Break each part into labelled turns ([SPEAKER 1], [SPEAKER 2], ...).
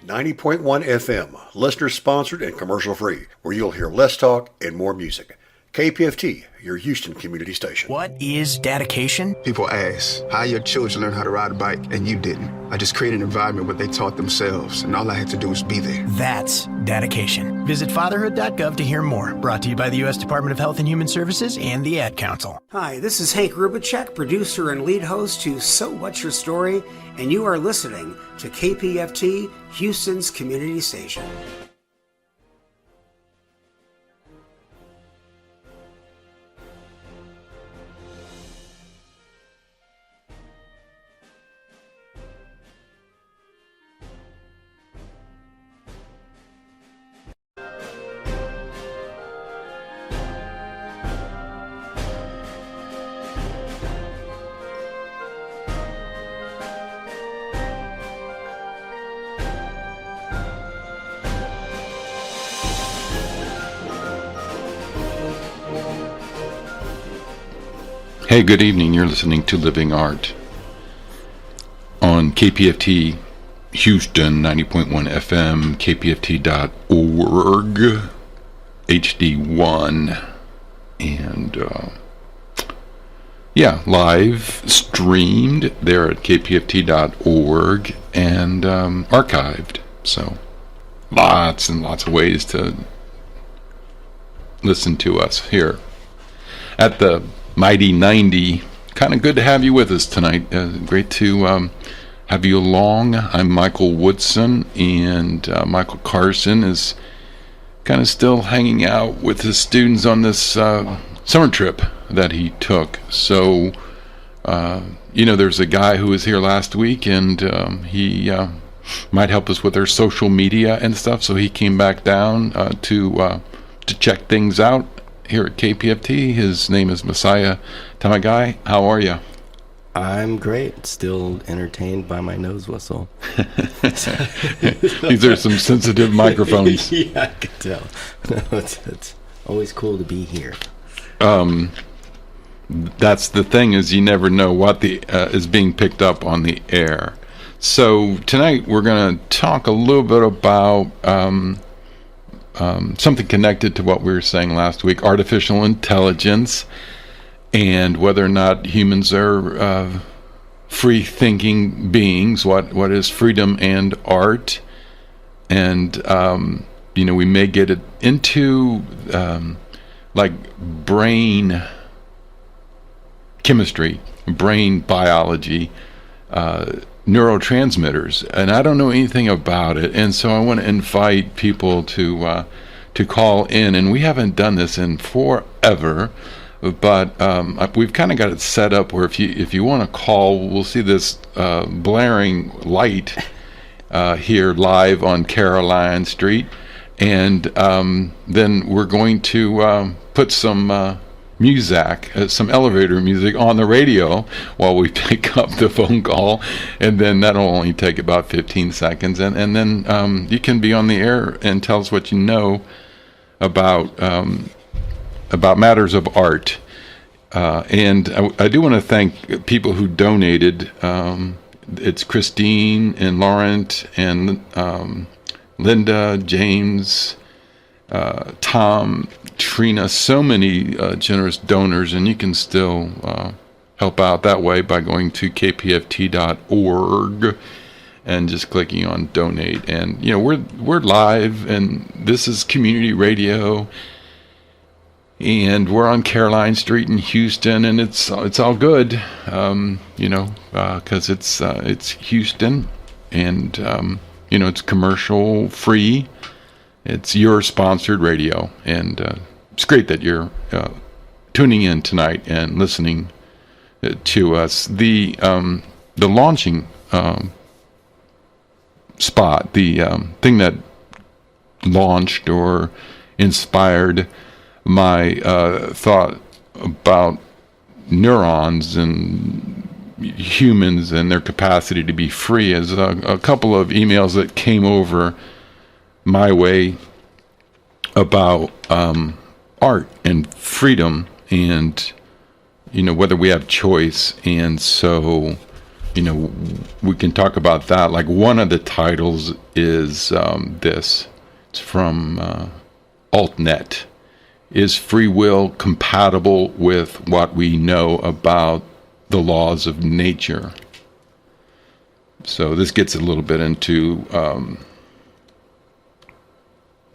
[SPEAKER 1] 90.1 FM, listener-sponsored and commercial-free, where you'll hear less talk and more music. KPFT, your Houston community station.
[SPEAKER 2] What is dedication?
[SPEAKER 3] People ask, how your children learn how to ride a bike, and you didn't. I just created an environment where they taught themselves, and all I had to do was be there.
[SPEAKER 2] That's dedication. Visit fatherhood.gov to hear more. Brought to you by the U.S. Department of Health and Human Services and the Ad Council.
[SPEAKER 4] Hi, this is Hank Rubicek, producer and lead host to So What's Your Story, and you are listening to KPFT, Houston's community station.
[SPEAKER 5] Hey, good evening. You're listening to Living Art on KPFT Houston 90.1 FM, kpft.org, HD1, and live streamed there at kpft.org and archived. So lots and lots of ways to listen to us here at the Mighty 90. Kind of good to have you with us tonight. Great to have you along. I'm Michael Woodson, and Michael Carson is kind of still hanging out with his students on this summer trip that he took. So, there's a guy who was here last week, and he might help us with our social media and stuff. So he came back down to check things out here at KPFT. His name is Messiah Tamagai. How are you?
[SPEAKER 6] I'm great. Still entertained by my nose whistle.
[SPEAKER 5] These are some sensitive microphones.
[SPEAKER 6] Yeah, I can tell. No, it's always cool to be here.
[SPEAKER 5] That's the thing, is you never know what is being picked up on the air. So tonight we're going to talk a little bit about something connected to what we were saying last week, artificial intelligence, and whether or not humans are free-thinking beings, what is freedom and art, and we may get it into like brain chemistry, brain biology, neurotransmitters, and I don't know anything about it, and so I want to invite people to call in, and we haven't done this in forever, but we've kind of got it set up where if you want to call, we'll see this blaring light here live on Caroline Street, and then we're going to put some music, some elevator music on the radio while we pick up the phone call, and then that'll only take about 15 seconds, and then you can be on the air and tell us what you know about matters of art. And I do want to thank people who donated. It's Christine and Laurent and Linda, James, Tom, Trina, so many generous donors, and you can still help out that way by going to kpft.org and just clicking on donate. And we're live, and this is community radio, and we're on Caroline Street in Houston, and it's all good, because it's Houston, and it's commercial free. It's your sponsored radio, and it's great that you're tuning in tonight and listening to us. The launching spot, the thing that launched or inspired my thought about neurons and humans and their capacity to be free is a couple of emails that came over my way about art and freedom, and whether we have choice. And so we can talk about that. Like one of the titles is this. It's from AltNet. Is free will compatible with what we know about the laws of nature? So this gets a little bit into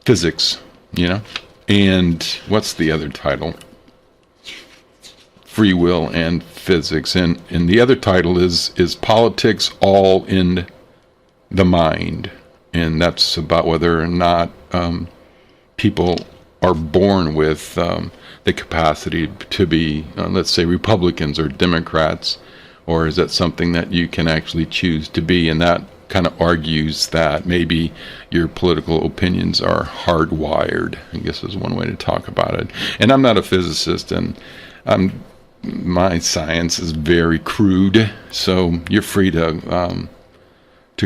[SPEAKER 5] physics, And what's the other title? Free will and physics. And the other title is Politics All in the Mind? And that's about whether or not people are born with the capacity to be, let's say, Republicans or Democrats, or is that something that you can actually choose to be? And that kind of argues that maybe your political opinions are hardwired, I guess is one way to talk about it. And I'm not a physicist, and my science is very crude, so you're free to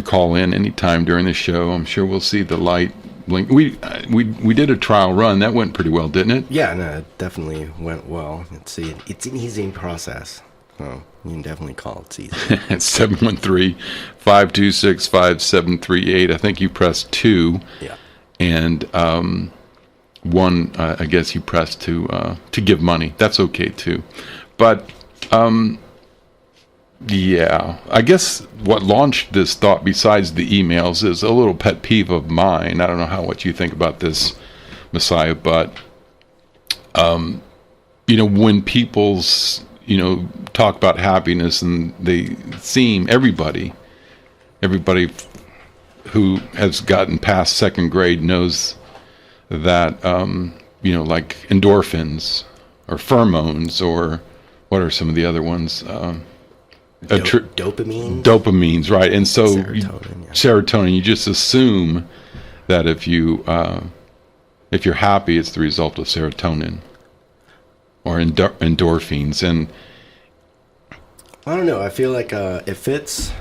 [SPEAKER 5] call in anytime during the show. I'm sure we'll see the light blink. We did a trial run. That went pretty well, didn't it?
[SPEAKER 6] Yeah, no, it definitely went well. It's an easy process. So you can definitely call it easy.
[SPEAKER 5] It's 713-526-5738. I think you pressed 2.
[SPEAKER 6] Yeah.
[SPEAKER 5] And 1, I guess you pressed to give money. That's okay too. But yeah, I guess what launched this thought, besides the emails, is a little pet peeve of mine. I don't know what you think about this, Messiah, but when people's talk about happiness, and they seem everybody who has gotten past second grade knows that like endorphins or pheromones, or what are some of the other ones?
[SPEAKER 6] Dopamine.
[SPEAKER 5] Dopamines, right? And so
[SPEAKER 6] Serotonin,
[SPEAKER 5] serotonin. You just assume that if you're happy, it's the result of serotonin or endorphins. And
[SPEAKER 6] I don't know. I feel like if it's,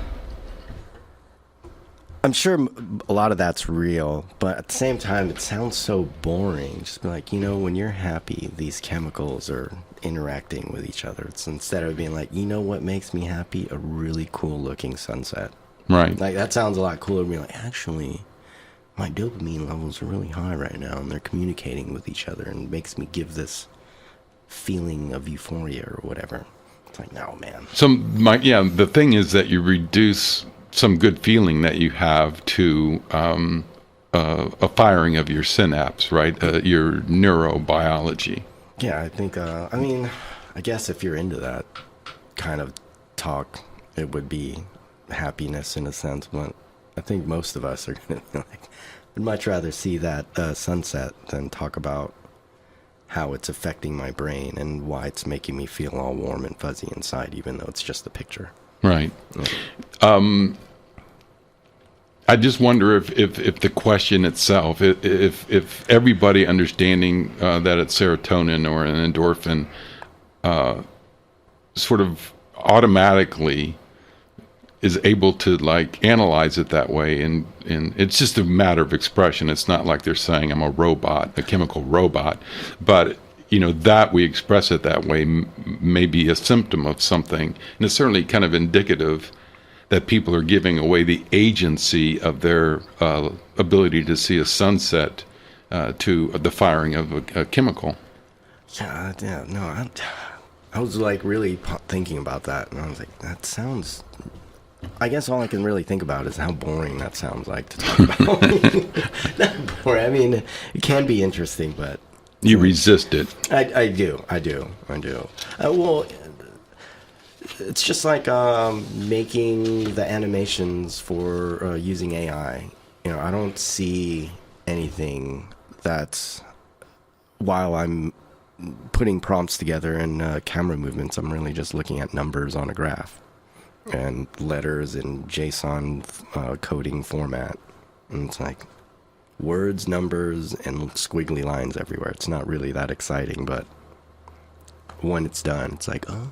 [SPEAKER 6] I'm sure a lot of that's real, but at the same time, it sounds so boring. Just be like, when you're happy, these chemicals are interacting with each other. It's instead of being like, what makes me happy? A really cool looking sunset.
[SPEAKER 5] Right.
[SPEAKER 6] Like that sounds a lot cooler than being like, actually, my dopamine levels are really high right now, and they're communicating with each other, and it makes me give this feeling of euphoria or whatever. It's like, no, man.
[SPEAKER 5] So the thing is that you reduce some good feeling that you have to a firing of your synapse, right? Your neurobiology.
[SPEAKER 6] Yeah, I think, I guess if you're into that kind of talk, it would be happiness in a sense, but I think most of us are going to like, I'd much rather see that sunset than talk about how it's affecting my brain and why it's making me feel all warm and fuzzy inside, even though it's just a picture.
[SPEAKER 5] Right.
[SPEAKER 6] Yeah.
[SPEAKER 5] I just wonder if the question itself, if everybody understanding that it's serotonin or an endorphin, sort of automatically is able to like analyze it that way, and it's just a matter of expression. It's not like they're saying I'm a robot, a chemical robot, but that we express it that way may be a symptom of something, and it's certainly kind of indicative that people are giving away the agency of their ability to see a sunset to the firing of a chemical.
[SPEAKER 6] Yeah, no, I was like really thinking about that, and I was like, that sounds, I guess all I can really think about is how boring that sounds like to talk about. Not boring. I mean, it can be interesting, but
[SPEAKER 5] you resist it.
[SPEAKER 6] I do. Well, it's just like making the animations for using AI. I don't see anything that's, while I'm putting prompts together and camera movements, I'm really just looking at numbers on a graph and letters in JSON coding format. And it's like words, numbers, and squiggly lines everywhere. It's not really that exciting, but when it's done, it's like, oh,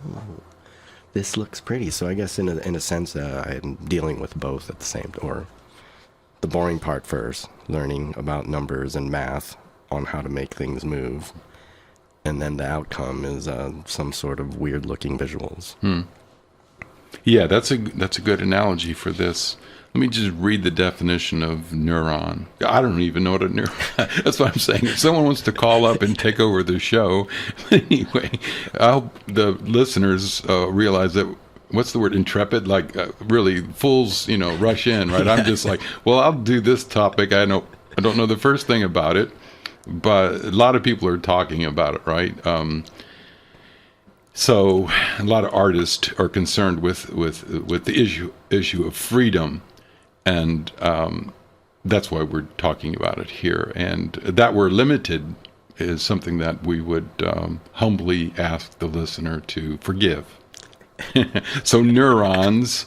[SPEAKER 6] this looks pretty. So I guess in a sense, I'm dealing with both at the same time. Or the boring part first, learning about numbers and math on how to make things move. And then the outcome is some sort of weird-looking visuals.
[SPEAKER 5] Yeah, that's a good analogy for this. Let me just read the definition of neuron. I don't even know what a neuron. That's what I'm saying. If someone wants to call up and take over the show, anyway, I hope the listeners realize that. What's the word? Intrepid, like really fools, rush in, right? I'm just like, well, I'll do this topic. I don't know the first thing about it, but a lot of people are talking about it, right? So a lot of artists are concerned with the issue of freedom, and that's why we're talking about it here. And that we're limited is something that we would humbly ask the listener to forgive. So neurons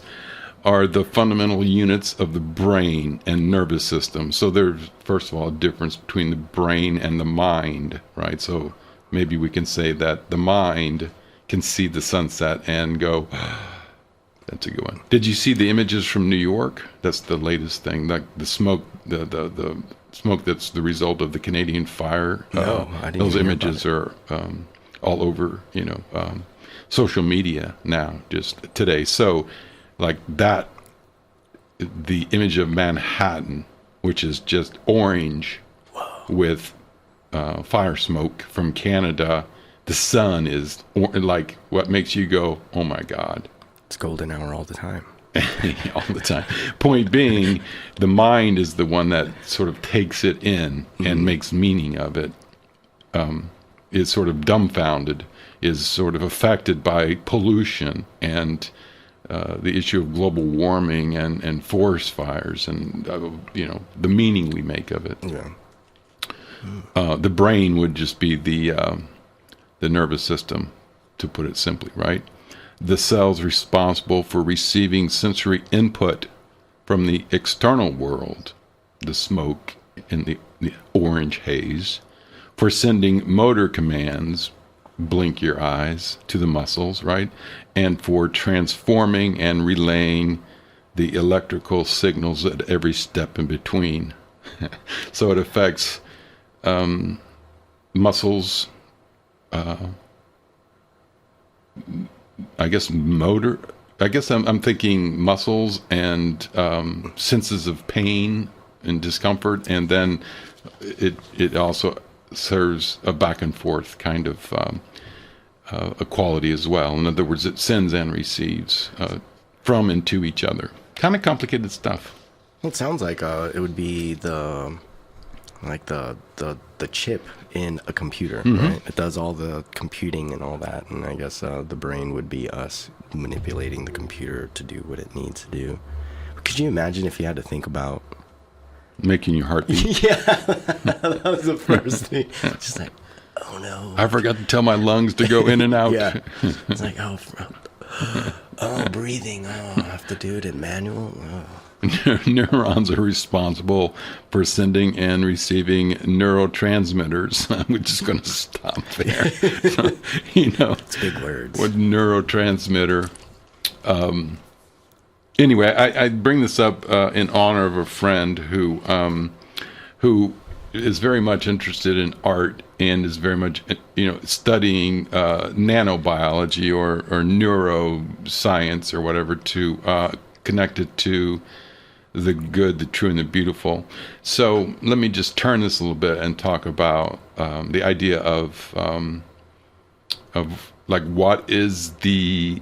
[SPEAKER 5] are the fundamental units of the brain and nervous system. So there's, first of all, a difference between the brain and the mind, right? So maybe we can say that the mind can see the sunset and go, that's a good one. Did you see the images from New York? That's the latest thing. Like the smoke, the smoke that's the result of the Canadian fire.
[SPEAKER 6] No, I didn't.
[SPEAKER 5] Those
[SPEAKER 6] hear
[SPEAKER 5] images are all over, social media now, just today. So, like that, the image of Manhattan, which is just orange with fire smoke from Canada. The sun is like what makes you go, oh my God.
[SPEAKER 6] It's golden hour all the time.
[SPEAKER 5] All the time. Point being, the mind is the one that sort of takes it in and makes meaning of it. Is sort of dumbfounded, is sort of affected by pollution and the issue of global warming and forest fires and the meaning we make of it.
[SPEAKER 6] Yeah.
[SPEAKER 5] The brain would just be the nervous system, to put it simply, right? The cells responsible for receiving sensory input from the external world, the smoke and the orange haze, for sending motor commands, blink your eyes, to the muscles, right? And for transforming and relaying the electrical signals at every step in between. So it affects muscles, I guess motor. I guess I'm thinking muscles and senses of pain and discomfort, and then it also serves a back and forth kind of a quality as well. In other words, it sends and receives from and to each other. Kind of complicated stuff.
[SPEAKER 6] Well, it sounds like it would be the chip in a computer, right? It does all the computing and all that, and I guess the brain would be us manipulating the computer to do what it needs to do. Could you imagine if you had to think about
[SPEAKER 5] making your heart beat?
[SPEAKER 6] Yeah, that was the first thing. Just like, oh no,
[SPEAKER 5] I forgot to tell my lungs to go in and out.
[SPEAKER 6] Yeah, it's like, oh, breathing. Oh, I have to do it in manual. Oh.
[SPEAKER 5] Neurons are responsible for sending and receiving neurotransmitters. We're just going to stop there.
[SPEAKER 6] It's big words.
[SPEAKER 5] What neurotransmitter? Anyway, I bring this up in honor of a friend who is very much interested in art and is very much studying nanobiology or neuroscience or whatever to connect it to the good, the true, and the beautiful. So let me just turn this a little bit and talk about the idea of like what is the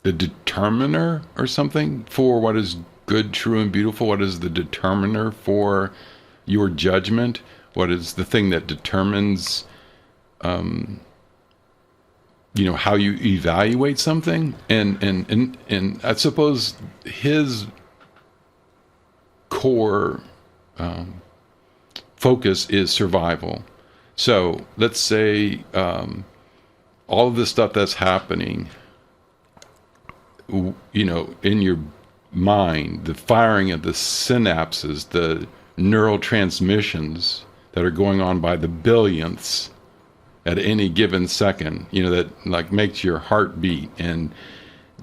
[SPEAKER 5] determiner or something for what is good, true, and beautiful. What is the determiner for your judgment? What is the thing that determines how you evaluate something? And I suppose his core focus is survival. So let's say all of this stuff that's happening, in your mind, the firing of the synapses, the neurotransmissions that are going on by the billionths at any given second, that like makes your heart beat and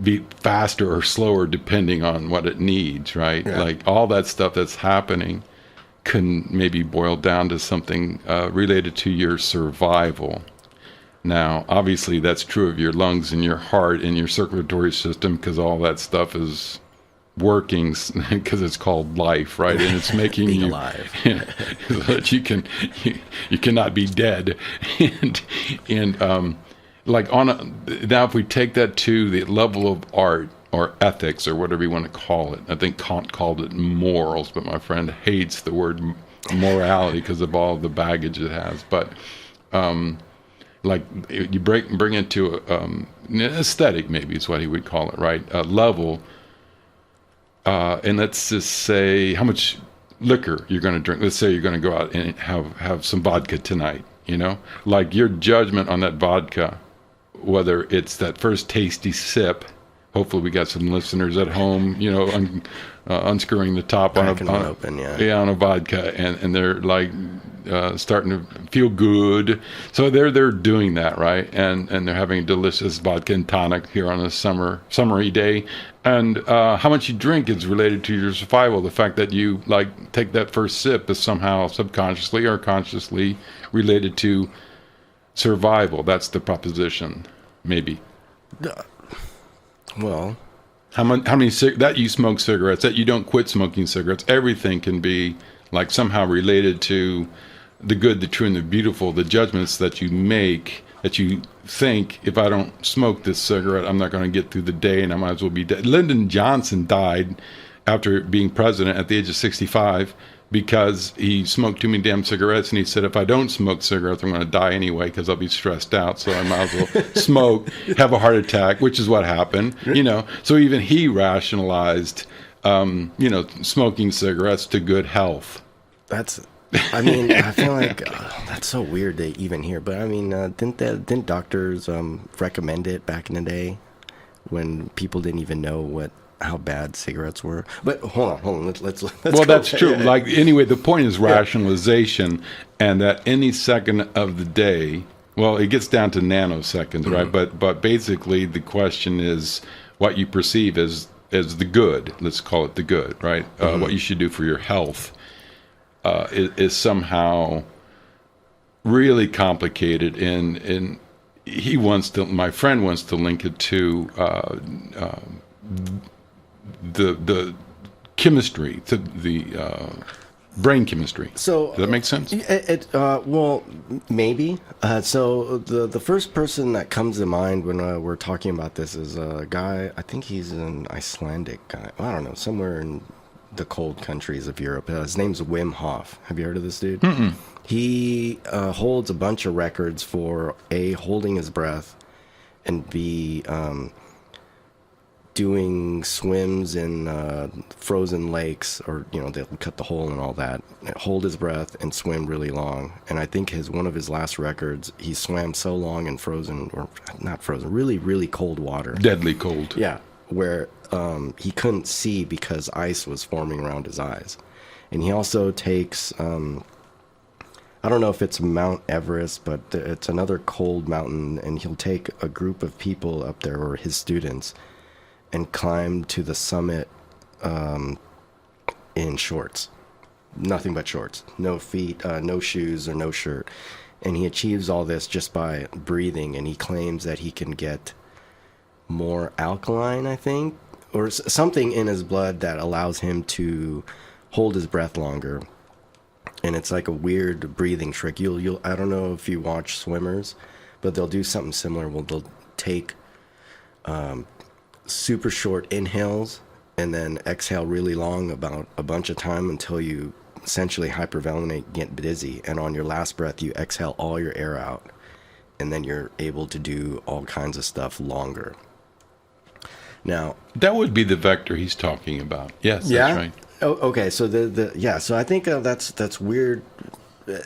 [SPEAKER 5] beat faster or slower depending on what it needs, right? Yeah. Like all that stuff that's happening can maybe boil down to something related to your survival. Now, obviously, that's true of your lungs and your heart and your circulatory system, because all that stuff is working because it's called life, right? And it's making
[SPEAKER 6] Being
[SPEAKER 5] you
[SPEAKER 6] alive,
[SPEAKER 5] so that you cannot be dead. and like now, if we take that to the level of art or ethics or whatever you want to call it, I think Kant called it morals, but my friend hates the word morality because of all the baggage it has. But like you bring it to an aesthetic, maybe is what he would call it, right? A level. And let's just say how much liquor you're going to drink. Let's say you're going to go out and have some vodka tonight, like your judgment on that vodka, whether it's that first tasty sip. Hopefully we got some listeners at home, unscrewing the top on a vodka, and they're like starting to feel good. So they're doing that, right? And they're having a delicious vodka and tonic here on a summery day. And how much you drink is related to your survival. The fact that you take that first sip is somehow subconsciously or consciously related to survival. That's the proposition, maybe.
[SPEAKER 6] Well,
[SPEAKER 5] how many that you smoke cigarettes, that you don't quit smoking cigarettes, everything can be somehow related to the good, the true, and the beautiful, the judgments that you make, that you think, if I don't smoke this cigarette, I'm not going to get through the day and I might as well be dead. Lyndon Johnson died after being president at the age of 65 because he smoked too many damn cigarettes, and he said, if I don't smoke cigarettes, I'm going to die anyway because I'll be stressed out, so I might as well smoke, have a heart attack, which is what happened, So even he rationalized, smoking cigarettes to good health.
[SPEAKER 6] I feel like that's so weird to even hear. But I mean, didn't doctors recommend it back in the day when people didn't even know how bad cigarettes were? But hold on. Let's
[SPEAKER 5] well, that's true. Anyway, the point is rationalization, and that any second of the day. Well, it gets down to nanoseconds, right? But basically, the question is what you perceive as the good. Let's call it the good, right? What you should do for your health. Is somehow really complicated, and my friend wants to link it to the chemistry, to the brain chemistry. So does that make sense?
[SPEAKER 6] Well, maybe. So the first person that comes to mind when we're talking about this is a guy. I think he's an Icelandic guy. I don't know, somewhere in the cold countries of Europe. His name's Wim Hof. Have you heard of this dude? Mm-mm. He holds a bunch of records for A, holding his breath, and B, doing swims in frozen lakes, or they'll cut the hole and all that, hold his breath and swim really long. And I think one of his last records, he swam so long in frozen, or not frozen, really, really cold water.
[SPEAKER 5] Deadly cold.
[SPEAKER 6] Yeah, where he couldn't see because ice was forming around his eyes. And he also takes, I don't know if it's Mount Everest, but it's another cold mountain, and he'll take a group of people up there, or his students, and climb to the summit in shorts. Nothing but shorts. No feet, no shoes, or no shirt. And he achieves all this just by breathing, and he claims that he can get more alkaline, I think, or something in his blood that allows him to hold his breath longer. And it's like a weird breathing trick. I don't know if you watch swimmers, but they'll do something similar. They'll take super short inhales and then exhale really long about a bunch of time until you essentially hyperventilate, get dizzy, and on your last breath you exhale all your air out, and then you're able to do all kinds of stuff longer. Now,
[SPEAKER 5] that would be the vector he's talking about. Yes,
[SPEAKER 6] yeah?
[SPEAKER 5] That's right.
[SPEAKER 6] Oh, okay, so so I think that's weird,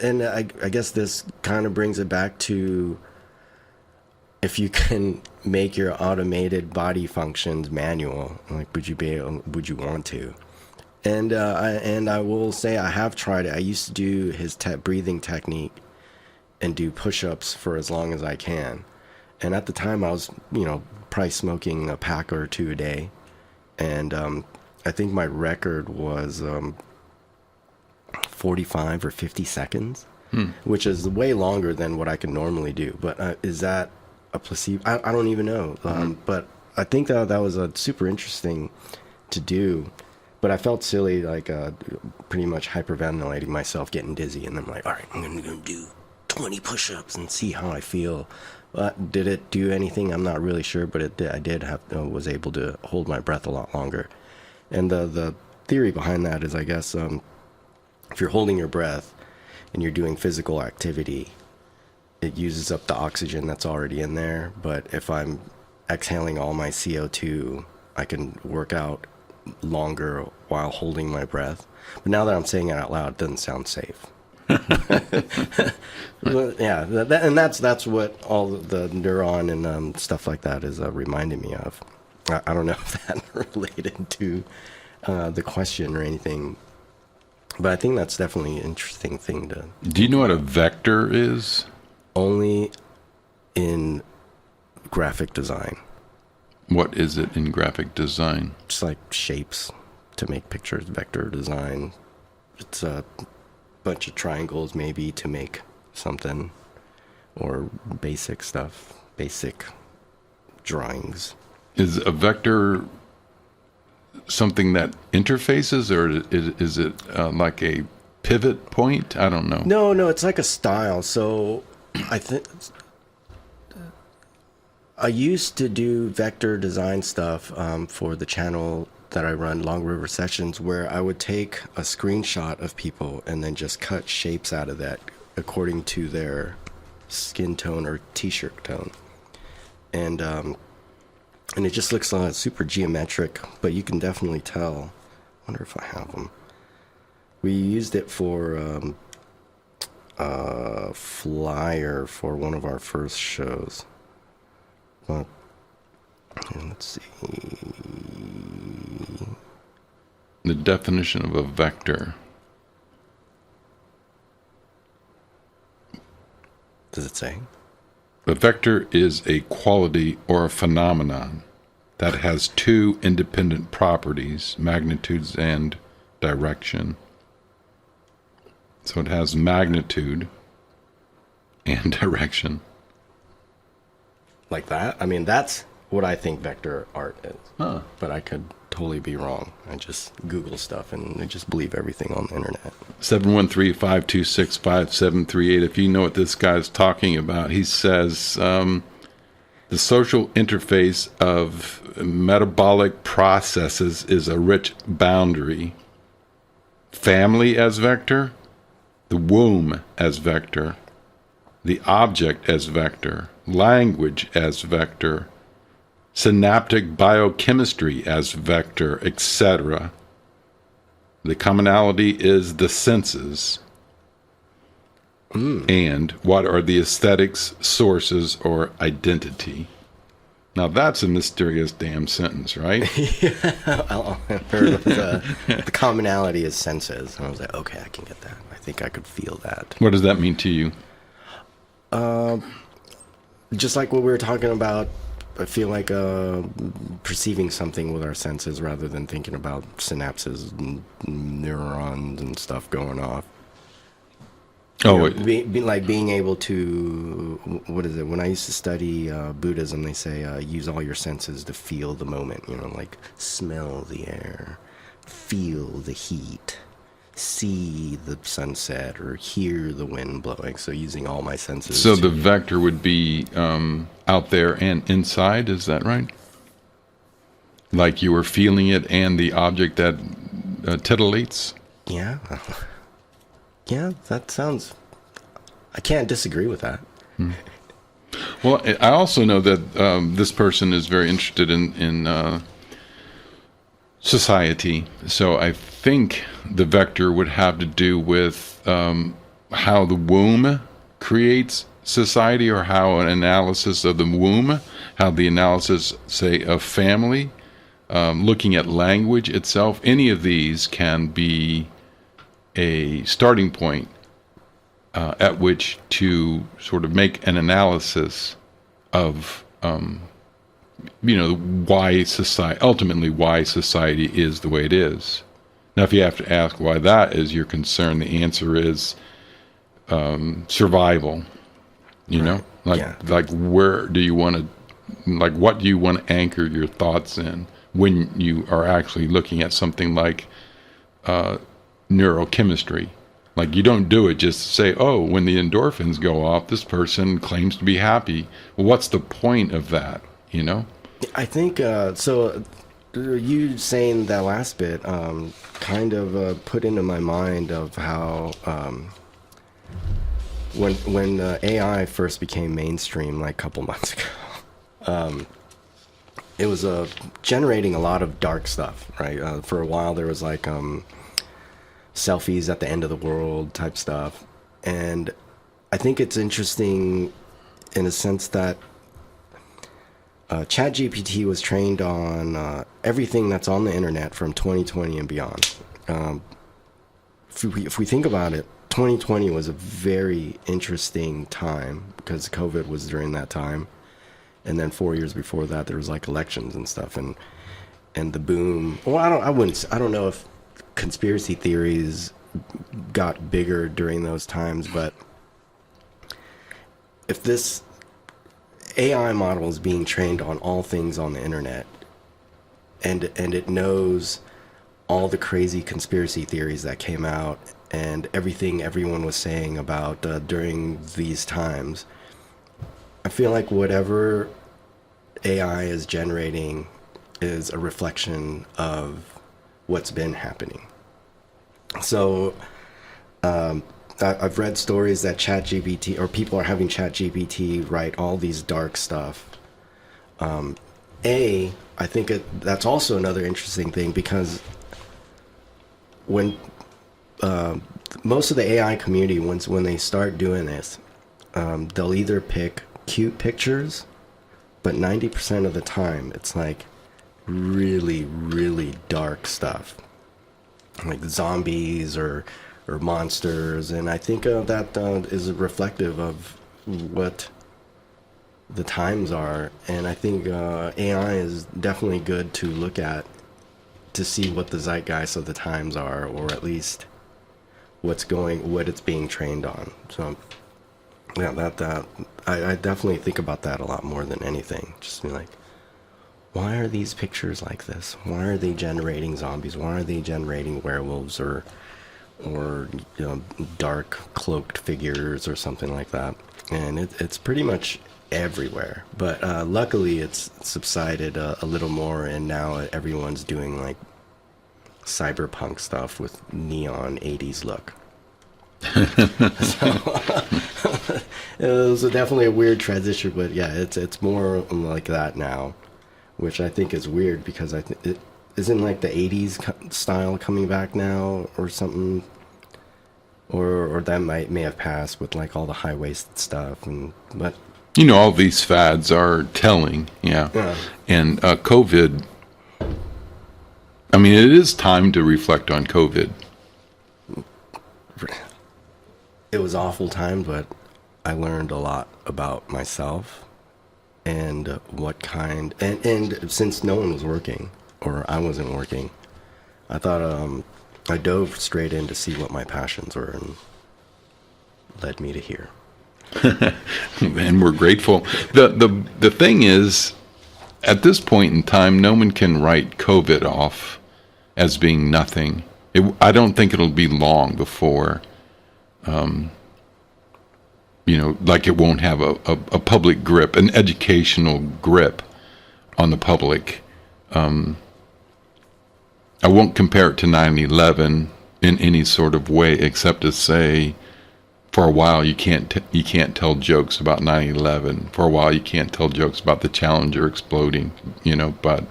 [SPEAKER 6] and I guess this kind of brings it back to, if you can make your automated body functions manual, would you want to? And I will say I have tried it. I used to do his breathing technique and do push-ups for as long as I can. And at the time I was, probably smoking a pack or two a day. And I think my record was 45 or 50 seconds. which is way longer than what I can normally do. But is that a placebo? I don't even know. But I think that was a super interesting to do. But I felt silly, like pretty much hyperventilating myself, getting dizzy, and I'm like, all right, I'm going to do 20 push-ups and see how I feel. Did it do anything? I'm not really sure, but it did. I did was able to hold my breath a lot longer. And the theory behind that is, I guess, if you're holding your breath and you're doing physical activity, it uses up the oxygen that's already in there. But if I'm exhaling all my CO2, I can work out longer while holding my breath. But now that I'm saying it out loud, it doesn't sound safe. Yeah, that's what all the neuron and stuff like that is reminding me of. I don't know if that related to the question or anything, but I think that's definitely an interesting thing to.
[SPEAKER 5] Do you know what a vector is?
[SPEAKER 6] Only in graphic design.
[SPEAKER 5] What is it in graphic design?
[SPEAKER 6] Just like shapes to make pictures, vector design. It's a bunch of triangles maybe to make something, or basic stuff, basic drawings.
[SPEAKER 5] Is a vector something that interfaces, or is it like a pivot point? I don't know.
[SPEAKER 6] No, it's like a style. So I think I used to do vector design stuff for the channel that I run, Long River Sessions, where I would take a screenshot of people and then just cut shapes out of that according to their skin tone or t-shirt tone. And it just looks super geometric, but you can definitely tell. I wonder if I have them. We used it for a flyer for one of our first shows. But let's see.
[SPEAKER 5] The definition of a vector.
[SPEAKER 6] Does it say?
[SPEAKER 5] A vector is a quality or a phenomenon that has two independent properties, magnitudes and direction. So it has magnitude and direction.
[SPEAKER 6] Like that? I mean, that's what I think vector art is.
[SPEAKER 5] Huh.
[SPEAKER 6] But I could totally be wrong. I just Google stuff and I just believe everything on the internet.
[SPEAKER 5] 713-526-5738. If you know what this guy's talking about, he says the social interface of metabolic processes is a rich boundary. Family as vector, the womb as vector, the object as vector, language as vector, synaptic biochemistry as vector, etc. The commonality is the senses. And what are the aesthetics, sources, or identity? Now that's a mysterious damn sentence, right?
[SPEAKER 6] I heard of the commonality is senses. And I was like, okay, I can get that. I think I could feel that.
[SPEAKER 5] What does that mean to you?
[SPEAKER 6] Just like what we were talking about, I feel like perceiving something with our senses rather than thinking about synapses and neurons and stuff going off.
[SPEAKER 5] Oh,
[SPEAKER 6] being able to, what is it? When I used to study Buddhism, they say use all your senses to feel the moment. You know, like smell the air, feel the heat, see the sunset, or hear the wind blowing. So using all my senses.
[SPEAKER 5] So the vector would be out there and inside. Is that right? Like you were feeling it and the object that titillates?
[SPEAKER 6] Yeah. Yeah, that sounds... I can't disagree with that.
[SPEAKER 5] Well, I also know that this person is very interested in society. So I think the vector would have to do with how the womb creates society, or how an analysis of the womb, how the analysis, say, of family, looking at language itself. Any of these can be a starting point at which to sort of make an analysis of, why society is the way it is. Now, if you have to ask why that is your concern, the answer is survival. You know, like where do you want to, like what do you want to anchor your thoughts in when you are actually looking at something like neurochemistry? Like you don't do it just to say, oh, when the endorphins go off, this person claims to be happy. Well, what's the point of that, you know?
[SPEAKER 6] I think, so you saying that last bit kind of put into my mind of how when AI first became mainstream like a couple months ago, it was generating a lot of dark stuff, right? For a while there was like selfies at the end of the world type stuff. And I think it's interesting in a sense that ChatGPT was trained on everything that's on the internet from 2020 and beyond. If we think about it, 2020 was a very interesting time because COVID was during that time. And then 4 years before that, there was like elections and stuff, and the boom. Well, I don't know if conspiracy theories got bigger during those times, but if this AI model is being trained on all things on the internet, and it knows all the crazy conspiracy theories that came out and everything everyone was saying about during these times, I feel like whatever AI is generating is a reflection of what's been happening. So I've read stories that ChatGPT, or people are having ChatGPT write all these dark stuff. I think that's also another interesting thing, because when most of the AI community, when they start doing this, they'll either pick cute pictures, but 90% of the time it's like really, really dark stuff, like zombies or monsters. And I think that is reflective of what the times are. And I think AI is definitely good to look at to see what the zeitgeist of the times are, or at least what it's being trained on. So yeah, I definitely think about that a lot more than anything. Just be like, why are these pictures like this? Why are they generating zombies? Why are they generating werewolves or dark cloaked figures or something like that? And it's pretty much everywhere. But luckily it's subsided a little more, and now everyone's doing like cyberpunk stuff with neon 80s look. So it was definitely a weird transition, but yeah, it's more like that now, which I think is weird, because I think it isn't like the 80s style coming back now or something, or that may have passed with like all the high-waisted stuff. But
[SPEAKER 5] you know, all these fads are telling, yeah. And COVID, I mean, it is time to reflect on COVID.
[SPEAKER 6] It was awful time, but I learned a lot about myself and what kind, and since no one was working, or I wasn't working, I thought I dove straight in to see what my passions were, and led me to here.
[SPEAKER 5] And we're grateful. The thing is, at this point in time, no one can write COVID off as being nothing. I don't think it'll be long before, like it won't have a public grip, an educational grip on the public. I won't compare it to 9/11 in any sort of way, except to say, for a while you can't tell jokes about 9/11. For a while you can't tell jokes about the Challenger exploding, but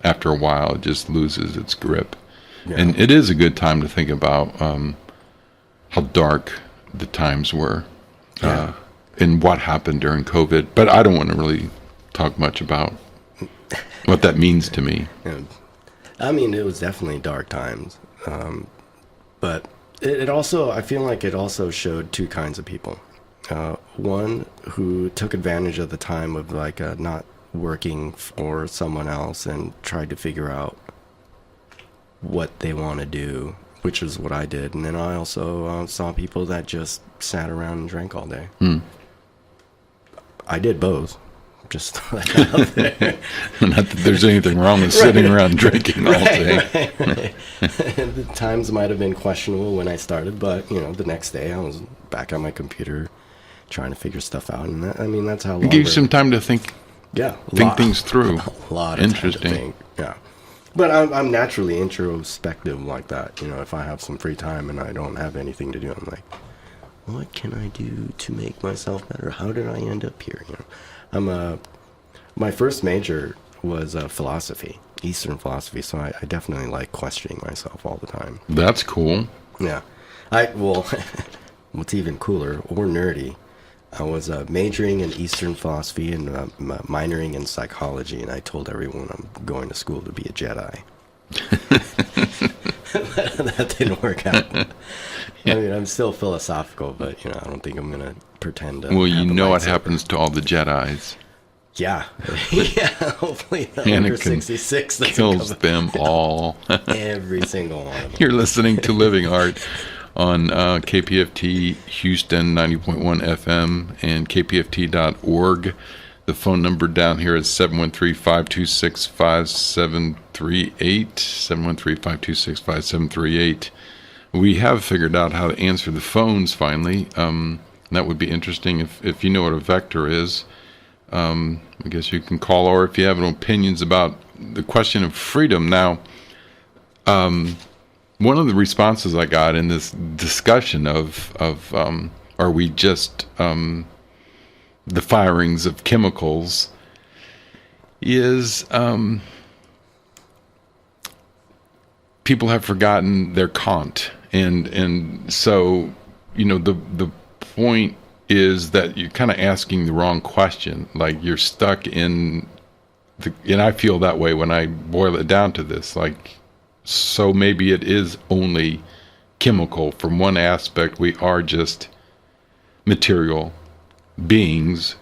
[SPEAKER 5] after a while it just loses its grip. Yeah. And it is a good time to think about how dark the times were, and what happened during COVID. But I don't want to really talk much about what that means to me.
[SPEAKER 6] Yeah. I mean, it was definitely dark times, but it also, I feel like it also showed two kinds of people. One who took advantage of the time of like not working for someone else and tried to figure out what they want to do which is what I did. And then I also saw people that just sat around and drank all day. I did both. Just out there.
[SPEAKER 5] Not that there's anything wrong with sitting around drinking all day.
[SPEAKER 6] Right. The times might have been questionable when I started, but the next day I was back on my computer trying to figure stuff out. And that's how long.
[SPEAKER 5] It gives you some time to think.
[SPEAKER 6] Yeah,
[SPEAKER 5] think things through.
[SPEAKER 6] A lot of
[SPEAKER 5] interesting.
[SPEAKER 6] time to think. Yeah, but I'm naturally introspective like that. If I have some free time and I don't have anything to do, I'm like, what can I do to make myself better? How did I end up here? My first major was philosophy, Eastern philosophy. So I definitely like questioning myself all the time.
[SPEAKER 5] That's cool.
[SPEAKER 6] Yeah, what's even cooler or nerdy, I was majoring in Eastern philosophy and minoring in psychology, and I told everyone I'm going to school to be a Jedi. That didn't work out. I'm still philosophical, but I don't think I'm gonna pretend to.
[SPEAKER 5] Well, what happens to all the Jedis.
[SPEAKER 6] Yeah, yeah. Hopefully, number 66
[SPEAKER 5] kills them all.
[SPEAKER 6] Every single one of them.
[SPEAKER 5] You're listening to Living Art on KPFT Houston 90.1 FM and kpft.org. The phone number down here is 713-526-5738. 713-526-5738. We have figured out how to answer the phones finally. That would be interesting if you know what a vector is. I guess you can call, or if you have opinions about the question of freedom. Now, one of the responses I got in this discussion of are we just the firings of chemicals is people have forgotten their Kant, and so the point is that you're kind of asking the wrong question. Like you're stuck in and I feel that way when I boil it down to this. Like, so maybe it is only chemical. From one aspect, we are just material beings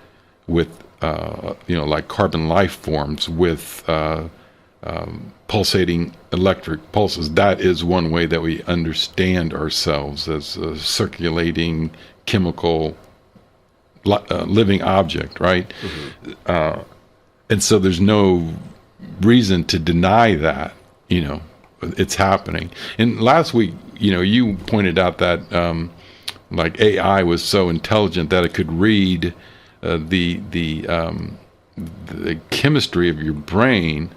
[SPEAKER 5] with, like carbon life forms with pulsating electric pulses. That is one way that we understand ourselves, as a circulating chemical living object, right? Mm-hmm. And so there's no reason to deny that, it's happening. And last week, you pointed out that like AI was so intelligent that it could read the chemistry of your brain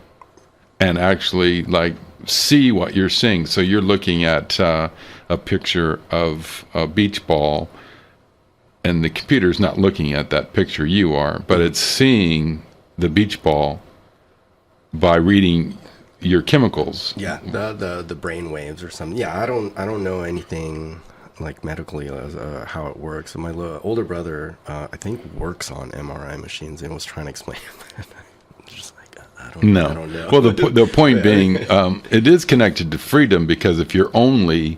[SPEAKER 5] and actually like see what you're seeing. So you're looking at a picture of a beach ball, and the computer's not looking at that picture, you are, but it's seeing the beach ball by reading your chemicals.
[SPEAKER 6] Yeah, the brain waves or something. Yeah, I don't know anything like medically how it works. And my older brother, I think, works on MRI machines and was trying to explain it. Just like, I don't know.
[SPEAKER 5] Well, the point being, it is connected to freedom, because if you're only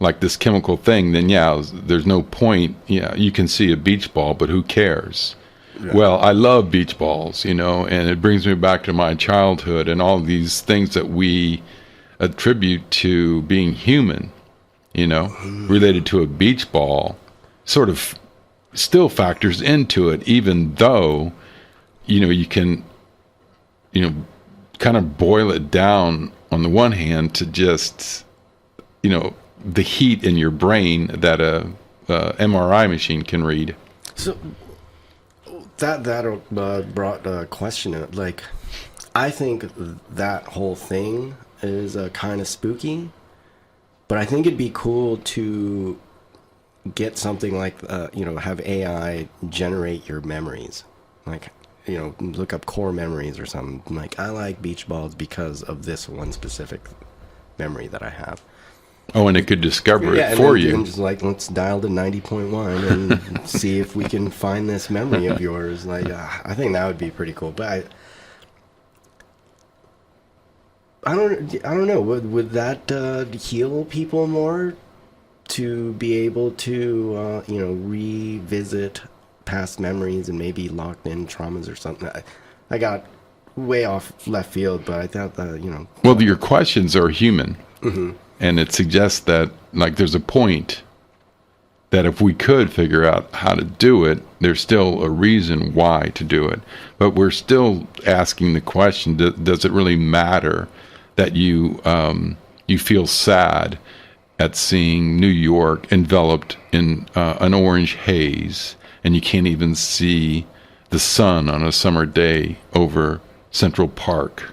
[SPEAKER 5] like this chemical thing, then there's no point. Yeah, you can see a beach ball, but who cares? Yeah. Well, I love beach balls, and it brings me back to my childhood and all these things that we attribute to being human, related to a beach ball, sort of still factors into it, even though, you can, kind of boil it down on the one hand to just, the heat in your brain that a MRI machine can read.
[SPEAKER 6] So that brought a question. Like, I think that whole thing is kind of spooky, but I think it'd be cool to get something like, have AI generate your memories. Like, look up core memories or something. Like, I like beach balls because of this one specific memory that I have.
[SPEAKER 5] Oh, and it could discover it for you.
[SPEAKER 6] And just like, let's dial to 90.1 and see if we can find this memory of yours. Like, I think that would be pretty cool. But I don't know. Would that heal people more, to be able to revisit past memories and maybe locked in traumas or something? I got way off left field, but I thought that
[SPEAKER 5] Well, your questions are human.
[SPEAKER 6] Mm-hmm.
[SPEAKER 5] And it suggests that, like, there's a point that if we could figure out how to do it, there's still a reason why to do it. But we're still asking the question, does it really matter that you feel sad at seeing New York enveloped in an orange haze, and you can't even see the sun on a summer day over Central Park?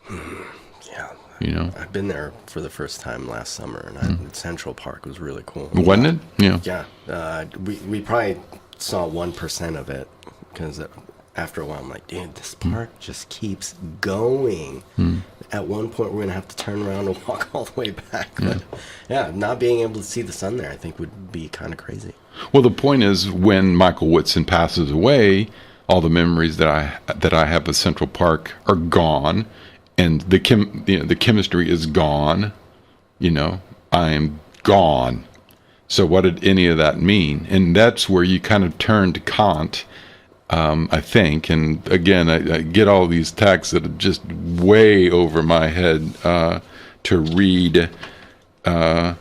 [SPEAKER 6] Yeah.
[SPEAKER 5] You know?
[SPEAKER 6] I've been there for the first time last summer, and Central Park was really cool.
[SPEAKER 5] Wasn't it? Yeah.
[SPEAKER 6] Yeah. We probably saw 1% of it, because after a while I'm like, dude, this park just keeps going. At one point we're going to have to turn around and walk all the way back. But yeah, not being able to see the sun there I think would be kind of crazy.
[SPEAKER 5] Well, the point is, when Michael Whitson passes away, all the memories that I have of Central Park are gone, and the chemistry is gone. You know, I am gone. So what did any of that mean? And that's where you kind of turn to Kant, I think. And again, I get all these texts that are just way over my head to read. I'll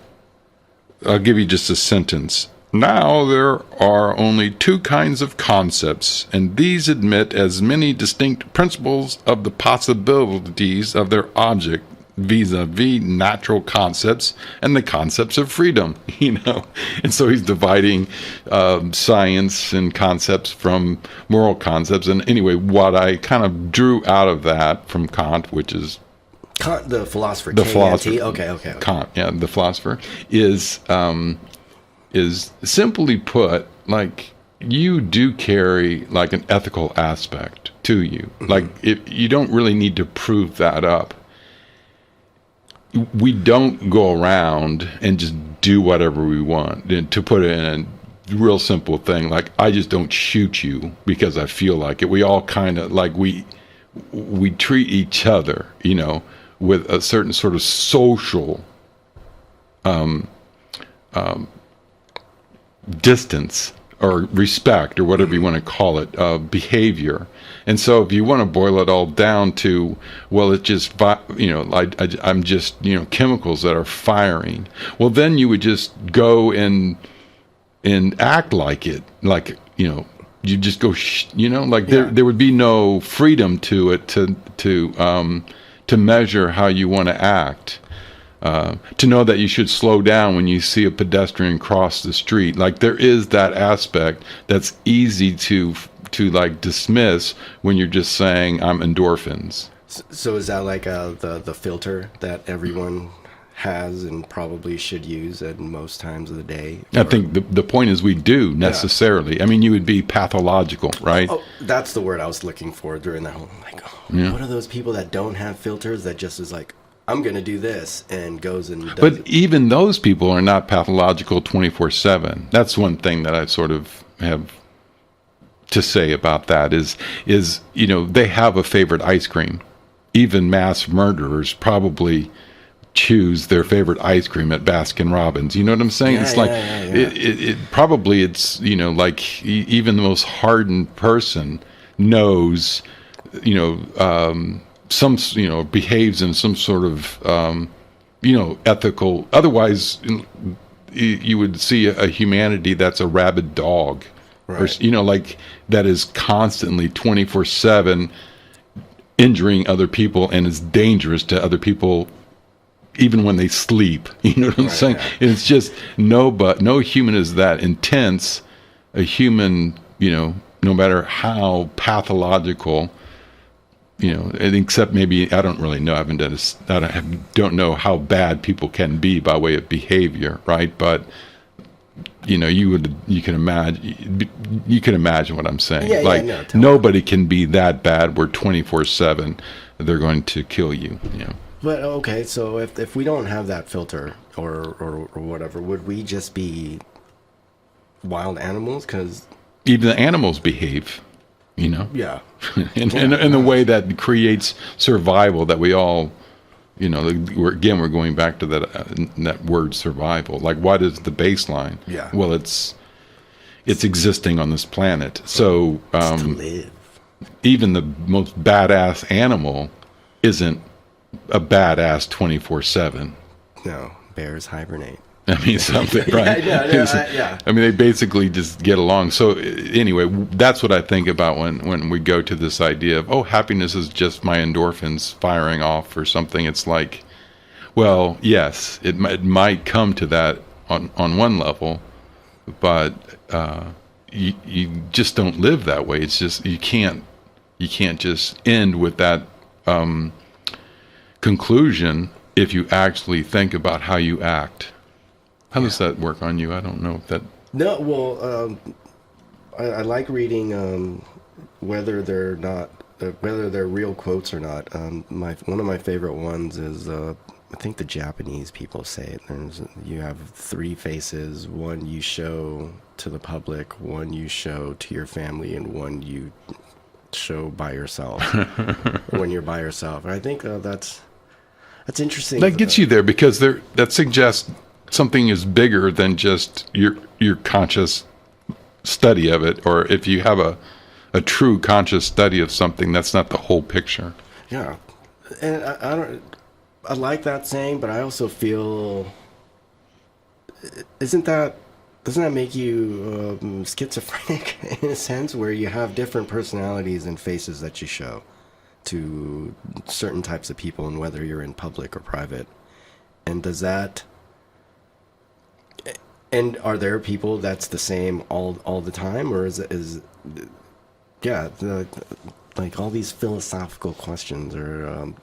[SPEAKER 5] give you just a sentence. Now there are only two kinds of concepts, and these admit as many distinct principles of the possibilities of their object, vis-a-vis natural concepts and the concepts of freedom, you know. And so he's dividing science and concepts from moral concepts. And anyway, what I kind of drew out of that from Kant, which is
[SPEAKER 6] Kant, the philosopher.
[SPEAKER 5] The philosopher.
[SPEAKER 6] Okay.
[SPEAKER 5] Kant, yeah, the philosopher, is simply put, like, you do carry like an ethical aspect to you. Like, if you don't really need to prove that up. We don't go around and just do whatever we want. And to put it in a real simple thing, like, I just don't shoot you because I feel like it. We all kind of, like, we treat each other, you know, with a certain sort of social distance or respect, or whatever you want to call it, behavior. And so if you want to boil it all down to, well, it's just, you know, I'm just, you know, chemicals that are firing, well, then you would just go and act like it, like, you know, you just go, you know, like there would be no freedom to it to measure how you want to act. To know that you should slow down when you see a pedestrian cross the street. Like, there is that aspect that's easy to like dismiss when you're just saying, I'm endorphins.
[SPEAKER 6] So is that like the filter that everyone has and probably should use at most times of the day?
[SPEAKER 5] I think the point is we do necessarily. Yeah. I mean, you would be pathological, right?
[SPEAKER 6] Oh, that's the word I was looking for during that whole, like, what are those people that don't have filters that just is like, I'm going to do this, and goes and does
[SPEAKER 5] But
[SPEAKER 6] it?
[SPEAKER 5] Even those people are not pathological 24/7. That's one thing that I sort of have to say about that is, you know, they have a favorite ice cream. Even mass murderers probably choose their favorite ice cream at Baskin Robbins. You know what I'm saying? It's like, it probably, it's, you know, like even the most hardened person knows, you know, some, you know, behaves in some sort of, you know, ethical. Otherwise, you would see a humanity that's a rabid dog, right? Or, you know, like, that is constantly 24/7 injuring other people and is dangerous to other people, even when they sleep. You know what I'm saying? Yeah. It's just no human is that intense. A human, you know, no matter how pathological. You know, except maybe, I don't really know. I don't know how bad people can be by way of behavior, right? But you know, you can imagine what I'm saying. Totally. Nobody can be that bad where 24/7 they're going to kill you. You know.
[SPEAKER 6] But okay, so if we don't have that filter or whatever, would we just be wild animals? Because
[SPEAKER 5] even the animals behave. You know?
[SPEAKER 6] Yeah.
[SPEAKER 5] in a way that creates survival that we all, you know, we're going back to that word survival. Like, what is the baseline?
[SPEAKER 6] Yeah.
[SPEAKER 5] Well, it's existing on this planet. So
[SPEAKER 6] to live.
[SPEAKER 5] Even the most badass animal isn't a badass 24/7.
[SPEAKER 6] No, bears hibernate.
[SPEAKER 5] I mean, something, right?
[SPEAKER 6] Yeah.
[SPEAKER 5] I mean, they basically just get along. So anyway, that's what I think about when we go to this idea of, oh, happiness is just my endorphins firing off or something. It's like, well, yes, it might come to that on one level, but you just don't live that way. It's just you can't just end with that conclusion if you actually think about how you act. How does that work on you? I don't know if that...
[SPEAKER 6] No, well, I like reading whether they're real quotes or not. One of my favorite ones is I think the Japanese people say it. You have 3 faces: one you show to the public, one you show to your family, and one you show by yourself when you're by yourself. And I think that's interesting.
[SPEAKER 5] That gets you there because that suggests something is bigger than just your conscious study of it. Or if you have a true conscious study of something, that's not the whole picture.
[SPEAKER 6] Yeah, and I like that saying, but I also feel, doesn't that make you schizophrenic in a sense, where you have different personalities and faces that you show to certain types of people, and whether you're in public or private? And does that, and are there people that's the same all the time, or like all these philosophical questions are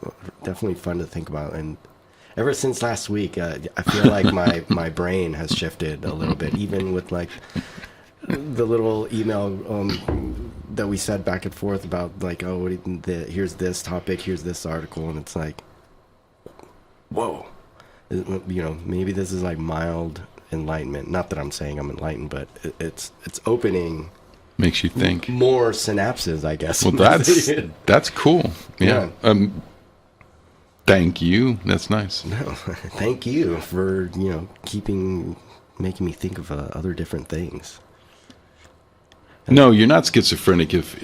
[SPEAKER 6] definitely fun to think about. And ever since last week, I feel like my brain has shifted a little bit, even with like the little email that we said back and forth about like, oh, here's this topic, here's this article, and it's like, whoa, maybe this is like mild enlightenment. Not that I'm saying I'm enlightened, but it's opening.
[SPEAKER 5] Makes you think.
[SPEAKER 6] More synapses, I guess.
[SPEAKER 5] Well, that's cool. Yeah. Thank you. That's nice.
[SPEAKER 6] No, thank you for making me think of other different things.
[SPEAKER 5] No, you're not schizophrenic if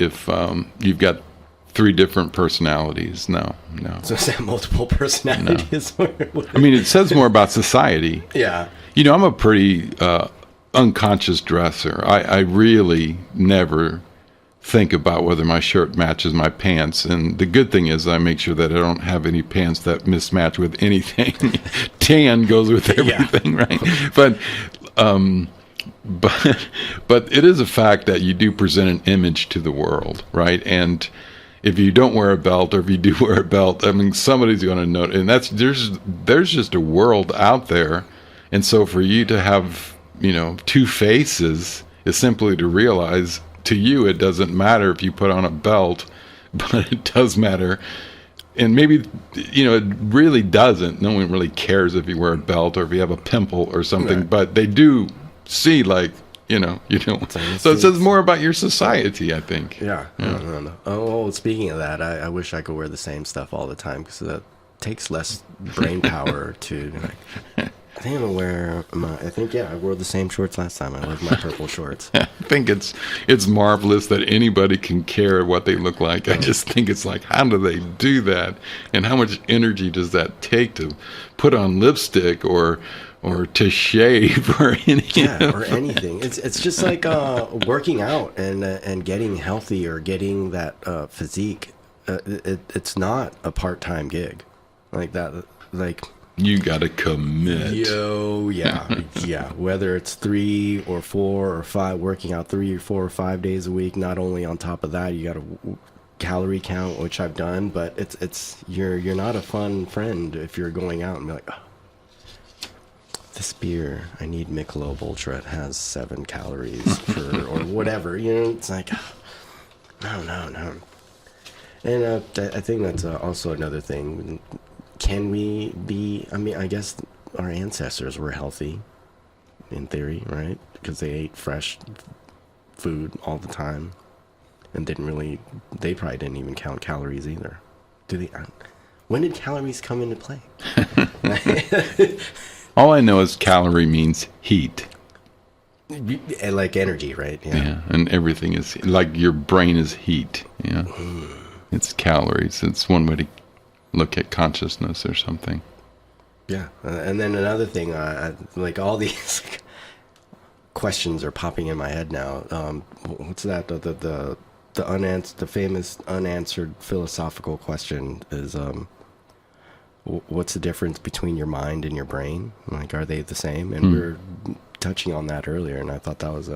[SPEAKER 5] you've got 3 different personalities. No.
[SPEAKER 6] So is that multiple personalities?
[SPEAKER 5] No. I mean, it says more about society.
[SPEAKER 6] Yeah.
[SPEAKER 5] I'm a pretty unconscious dresser. I really never think about whether my shirt matches my pants, and the good thing is I make sure that I don't have any pants that mismatch with anything. Tan goes with everything, right? But it is a fact that you do present an image to the world, right? And if you don't wear a belt, or if you do wear a belt, I mean, somebody's going to know. And there's just a world out there, and so for you to have 2 faces is simply to realize, to you, it doesn't matter if you put on a belt, but it does matter. And maybe, it really doesn't. No one really cares if you wear a belt or if you have a pimple or something, right. But they do see, like, you don't. So it says more about your society, I think.
[SPEAKER 6] Yeah. No. Oh, speaking of that, I wish I could wear the same stuff all the time, because that takes less brain power to... I think I'm gonna wear I wore the same shorts last time. I love my purple shorts.
[SPEAKER 5] I think it's marvelous that anybody can care what they look like. I just think it's like, how do they do that? And how much energy does that take to put on lipstick or to shave or anything?
[SPEAKER 6] Yeah, or anything. It's just like working out and getting healthy or getting that physique. It's not a part-time gig like that. Like,
[SPEAKER 5] you gotta commit.
[SPEAKER 6] Yeah. Whether it's 3 or 4 or 5, working out 3 or 4 or 5 days a week. Not only on top of that, you got to calorie count, which I've done. But it's you're not a fun friend if you're going out and be like, oh, this beer, I need Michelob Ultra. It has 7 calories or whatever. It's like, no. And I think that's also another thing. Can we be... I mean, I guess our ancestors were healthy, in theory, right? Because they ate fresh food all the time and they probably didn't even count calories either. When did calories come into play?
[SPEAKER 5] All I know is calorie means heat.
[SPEAKER 6] Like energy, right?
[SPEAKER 5] Yeah, and everything is... Like your brain is heat, yeah. It's calories. It's one way to look at consciousness or something.
[SPEAKER 6] Yeah, and then another thing, like all these questions are popping in my head now. What's that? The famous unanswered philosophical question is, what's the difference between your mind and your brain? Like, are they the same? And we were touching on that earlier, and I thought that was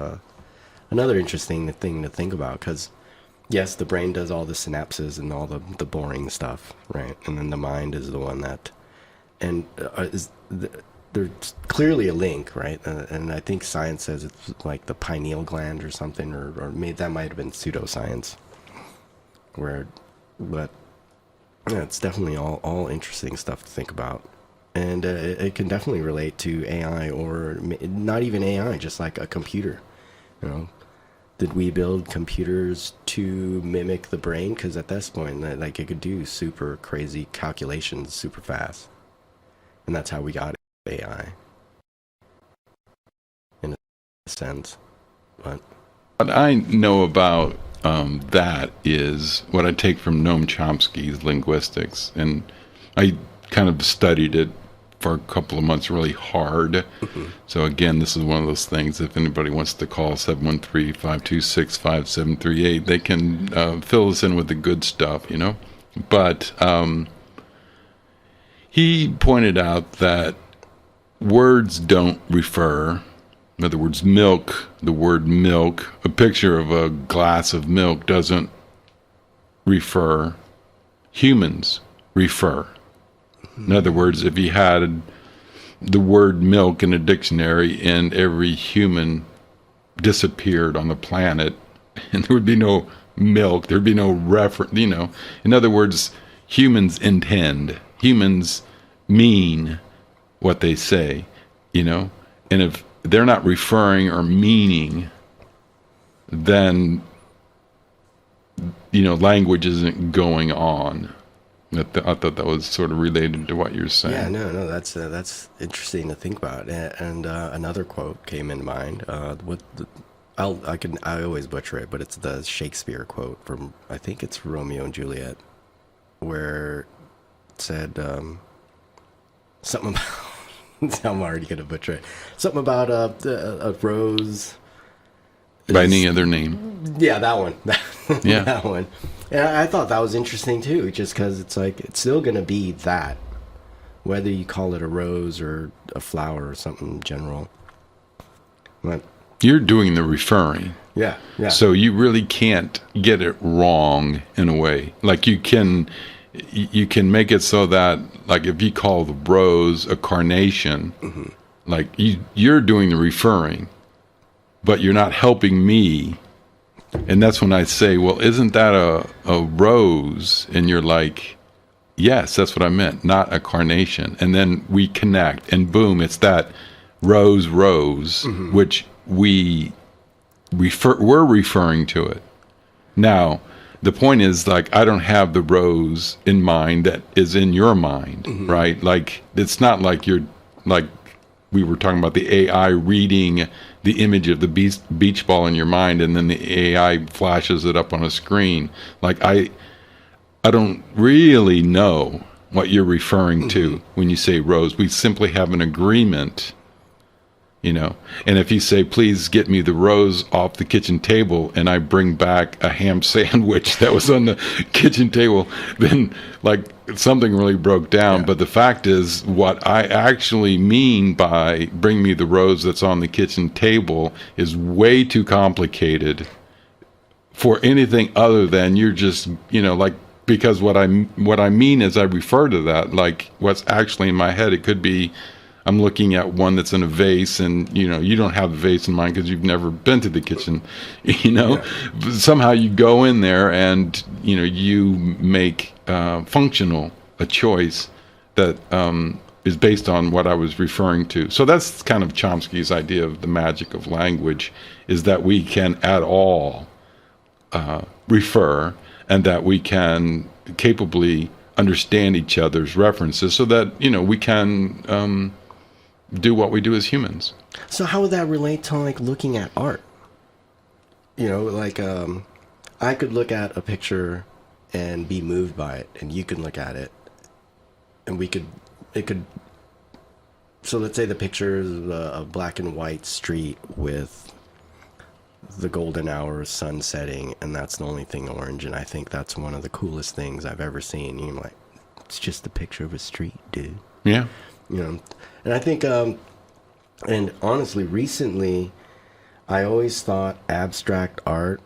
[SPEAKER 6] another interesting thing to think about, because yes, the brain does all the synapses and all the boring stuff, right? And then the mind is the one that, and there's clearly a link, right? And I think science says it's like the pineal gland or something, or maybe that might have been pseudoscience. But yeah, it's definitely all interesting stuff to think about, and it can definitely relate to AI, or not even AI, just like a computer. You know, did we build computers to mimic the brain? Because at this point, like, it could do super crazy calculations super fast. And that's how we got AI, in a sense. But
[SPEAKER 5] what I know about that is what I take from Noam Chomsky's linguistics. And I kind of studied it for a couple of months really hard. So again, this is one of those things, if anybody wants to call 713-526-5738, they can fill us in with the good stuff, you know. But he pointed out that words don't refer. In other words, milk, the word milk, a picture of a glass of milk doesn't refer. Humans refer. In other words, if you had the word milk in a dictionary and every human disappeared on the planet, and there would be no milk, there'd be no reference, you know. In other words, humans intend. Humans mean what they say, you know. And if they're not referring or meaning, then, you know, language isn't going on. I thought that was sort of related to what you're saying.
[SPEAKER 6] yeah, no, that's interesting to think about. And another quote came in mind. I always butcher it, but it's the Shakespeare quote from, I think it's Romeo and Juliet, where it said something about. I'm already gonna butcher it. Something about a rose.
[SPEAKER 5] By any other name.
[SPEAKER 6] Yeah, that one.
[SPEAKER 5] Yeah.
[SPEAKER 6] That one. And I thought that was interesting too, just because it's like, it's still gonna be that, whether you call it a rose or a flower or something general. But
[SPEAKER 5] You're doing the referring.
[SPEAKER 6] yeah.
[SPEAKER 5] So you really can't get it wrong in a way. Like you can make it so that, like, if you call the rose a carnation, like you're doing the referring, but you're not helping me. And that's when I say, well, isn't that a rose? And you're like, yes, that's what I meant, not a carnation. And then we connect, and boom, it's that rose, which we're referring to it. Now, the point is, like, I don't have the rose in mind that is in your mind, right? Like, it's not like you're, like we were talking about the AI reading the image of the beach ball in your mind, and then the AI flashes it up on a screen. Like, I don't really know what you're referring to when you say rose. We simply have an agreement, you know. And if you say, please get me the rose off the kitchen table, and I bring back a ham sandwich that was on the kitchen table, then, like, something really broke down. But the fact is, what I actually mean by bring me the rose that's on the kitchen table is way too complicated for anything other than you're just, you know, like, because what I mean is I refer to that, like, what's actually in my head. It could be I'm looking at one that's in a vase, and, you know, you don't have the vase in mind because you've never been to the kitchen, you know. But somehow you go in there and, you know, you make functional a choice that is based on what I was referring to. So that's kind of Chomsky's idea of the magic of language, is that we can at all refer, and that we can capably understand each other's references, so that, you know, we can do what we do as humans.
[SPEAKER 6] So how would that relate to, like, looking at art? You know, like, I could look at a picture and be moved by it, and you can look at it, and it could So let's say the picture is a black and white street with the golden hour sun setting, and that's the only thing orange. And I think that's one of the coolest things I've ever seen. You're like, it's just a picture of a street, dude.
[SPEAKER 5] Yeah.
[SPEAKER 6] You know, and I think, and honestly, recently, I always thought abstract art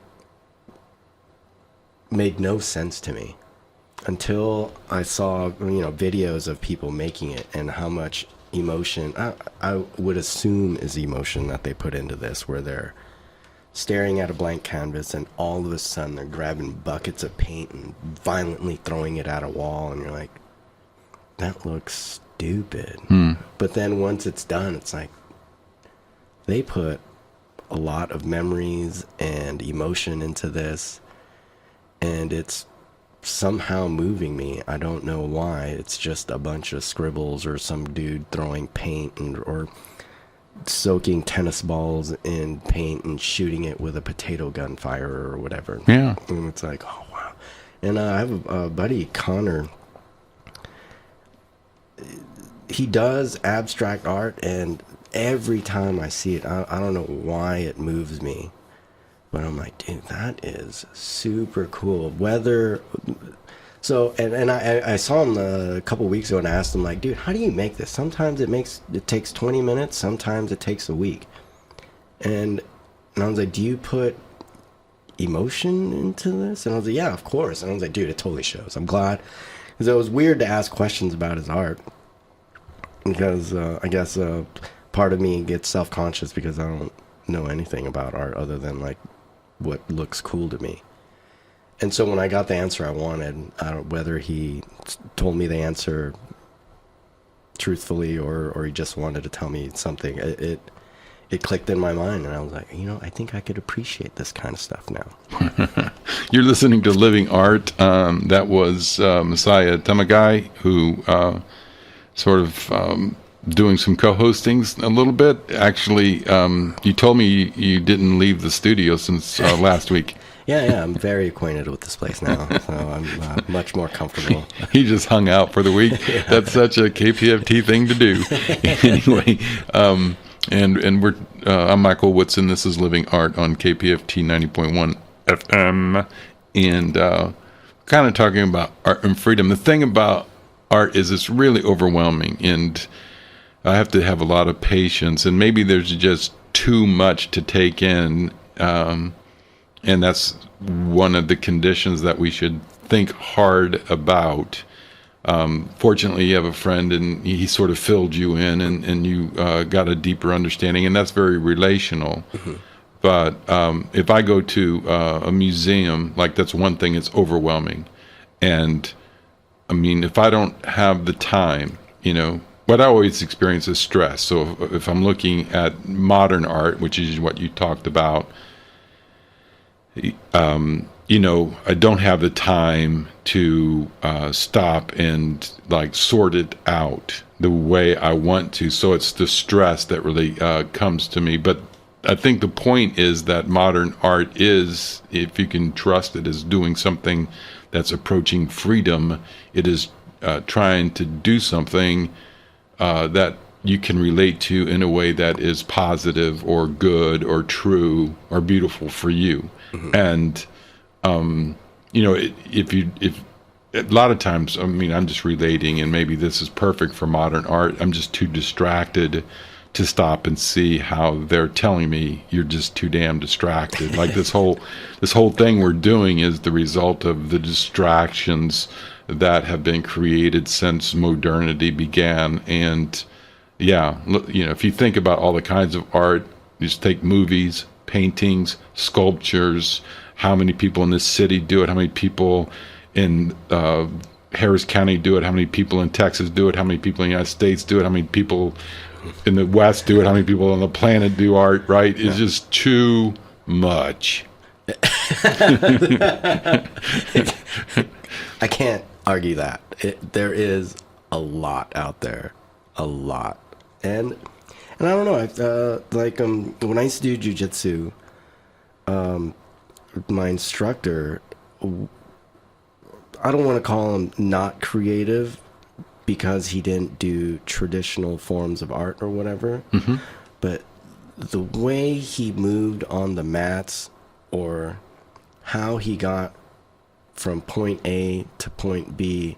[SPEAKER 6] made no sense to me until I saw, videos of people making it and how much emotion, I would assume is emotion that they put into this, where they're staring at a blank canvas and all of a sudden they're grabbing buckets of paint and violently throwing it at a wall, and you're like, that looks stupid. But then once it's done, it's like they put a lot of memories and emotion into this, and it's somehow moving me. I don't know why. It's just a bunch of scribbles or some dude throwing paint or soaking tennis balls in paint and shooting it with a potato gun fire or whatever.
[SPEAKER 5] Yeah.
[SPEAKER 6] And it's like, oh wow. And I have a buddy, Connor. He does abstract art, and every time I see it, I don't know why it moves me, but I'm like, dude, that is super cool. And I saw him a couple weeks ago, and I asked him, like, dude, how do you make this? Sometimes it takes 20 minutes, sometimes it takes a week. And I was like, do you put emotion into this? And I was like, yeah, of course. And I was like, dude, it totally shows. I'm glad, because it was weird to ask questions about his art, because I guess part of me gets self-conscious because I don't know anything about art other than like what looks cool to me. And so when I got the answer I wanted, I don't, whether he told me the answer truthfully or he just wanted to tell me something, it clicked in my mind, and I was like, I think I could appreciate this kind of stuff now.
[SPEAKER 5] You're listening to Living Art. That was Messiah Tamagai, who sort of doing some co-hostings a little bit. Actually, you told me you didn't leave the studio since last week.
[SPEAKER 6] Yeah, I'm very acquainted with this place now, so I'm much more comfortable.
[SPEAKER 5] He just hung out for the week. Yeah. That's such a KPFT thing to do. Anyway, and we're I'm Michael Woodson. This is Living Art on KPFT 90.1 FM, and kind of talking about art and freedom. The thing about art is it's really overwhelming, and I have to have a lot of patience, and maybe there's just too much to take in, and that's one of the conditions that we should think hard about. Fortunately, you have a friend, and he sort of filled you in, and you got a deeper understanding, and that's very relational. Mm-hmm. But if I go to a museum, like, that's one thing, it's overwhelming. And I mean, if I don't have the time, what I always experience is stress. So if I'm looking at modern art, which is what you talked about, I don't have the time to stop and like sort it out the way I want to. So it's the stress that really comes to me. But I think the point is that modern art is, if you can trust it, is doing something that's approaching freedom. It is trying to do something that you can relate to in a way that is positive or good or true or beautiful for you. Mm-hmm. And if a lot of times, I mean, I'm just relating, and maybe this is perfect for modern art. I'm just too distracted to stop and see how they're telling me you're just too damn distracted. Like this whole thing we're doing is the result of the distractions that have been created since modernity began. And yeah, if you think about all the kinds of art, just take movies, paintings, sculptures, how many people in this city do it, how many people in Harris County do it, how many people in Texas do it, how many people in the United States do it, how many people in the West do it, how many people on the planet do art, right? It's just too much.
[SPEAKER 6] I can't argue that. There is a lot out there. A lot. And I don't know, when I used to do jiu-jitsu, my instructor, I don't want to call him not creative, because he didn't do traditional forms of art or whatever. But the way he moved on the mats, or how he got from point A to point B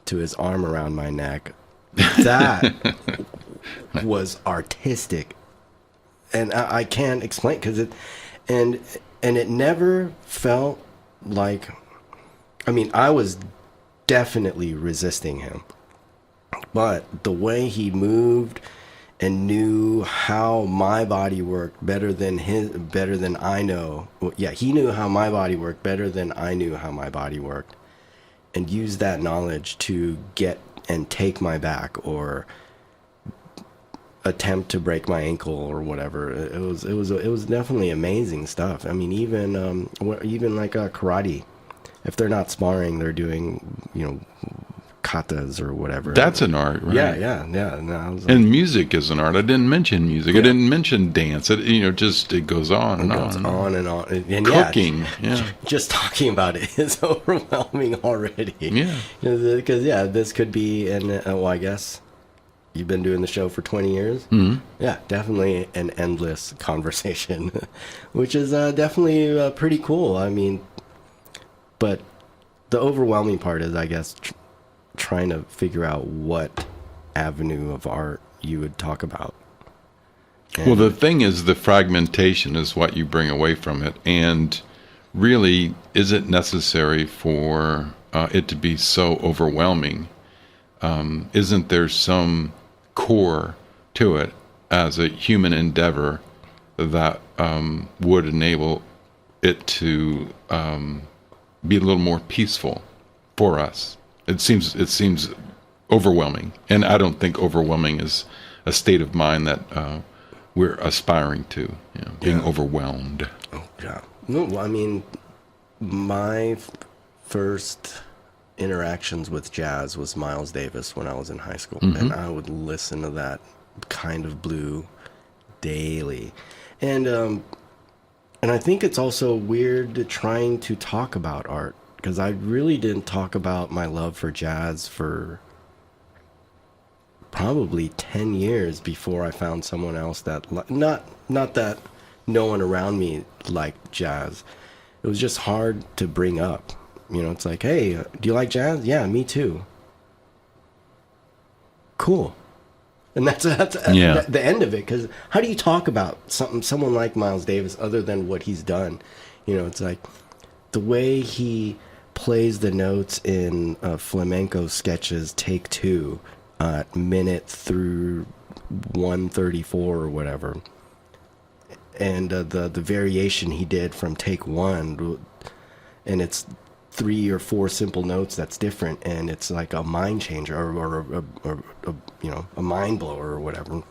[SPEAKER 6] to his arm around my neck, that was artistic. And I can't explain, because and it never felt like, I mean, I was definitely resisting him, but the way he moved and knew how my body worked better than I know. Well, yeah, he knew how my body worked better than I knew how my body worked, and used that knowledge to get and take my back, or attempt to break my ankle or whatever. It was definitely amazing stuff. I mean, even like karate, if they're not sparring, they're doing, you know, katas or whatever.
[SPEAKER 5] That's an art, right?
[SPEAKER 6] Yeah. No,
[SPEAKER 5] and music is an art. I didn't mention music. I didn't mention dance. It goes on and on.
[SPEAKER 6] And
[SPEAKER 5] cooking.
[SPEAKER 6] Just talking about it is overwhelming already.
[SPEAKER 5] Yeah.
[SPEAKER 6] Because this could be I guess you've been doing the show for 20 years. Yeah, definitely an endless conversation, which is definitely pretty cool. I mean, but the overwhelming part is, I guess, trying to figure out what avenue of art you would talk about. And
[SPEAKER 5] well, the thing is, the fragmentation is what you bring away from it. And really, is it necessary for it to be so overwhelming? Isn't there some core to it as a human endeavor that would enable it to be a little more peaceful for us? It seems overwhelming, and I don't think overwhelming is a state of mind that we're aspiring to. Being overwhelmed.
[SPEAKER 6] Oh yeah. No, I mean, my first interactions with jazz was Miles Davis when I was in high school, and I would listen to that kind of blue daily, and I think it's also weird trying to talk about art, because I really didn't talk about my love for jazz for probably 10 years before I found someone else that not that no one around me liked jazz. It was just hard to bring up. You know, it's like, hey, do you like jazz? Yeah, me too. Cool. And that's the end of it. Because how do you talk about someone like Miles Davis other than what he's done? You know, it's like the way he plays the notes in flamenco sketches, take 2, minute through 134 or whatever. And the variation he did from take 1, and it's 3 or 4 simple notes that's different, and it's like a mind changer or a mind blower or whatever.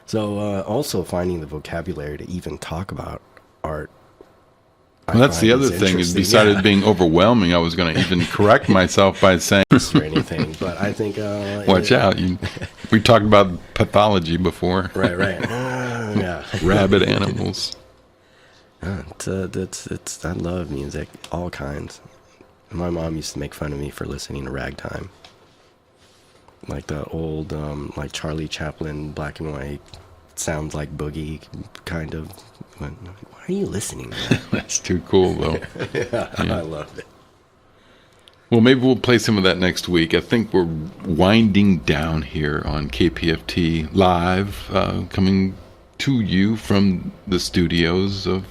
[SPEAKER 6] So also finding the vocabulary to even talk about art.
[SPEAKER 5] Well, that's the other thing, is besides it being overwhelming, I was going to even correct myself by saying
[SPEAKER 6] or anything, but I think
[SPEAKER 5] watch out. We talked about pathology before.
[SPEAKER 6] Right. Yeah.
[SPEAKER 5] Rabid animals.
[SPEAKER 6] It's I love music, all kinds. My mom used to make fun of me for listening to ragtime, like the old like Charlie Chaplin black and white, sounds like boogie kind of. Why are you listening to that?
[SPEAKER 5] That's too cool, though.
[SPEAKER 6] Yeah, I love it.
[SPEAKER 5] Well, maybe we'll play some of that next week. I think we're winding down here on KPFT Live, coming to you from the studios of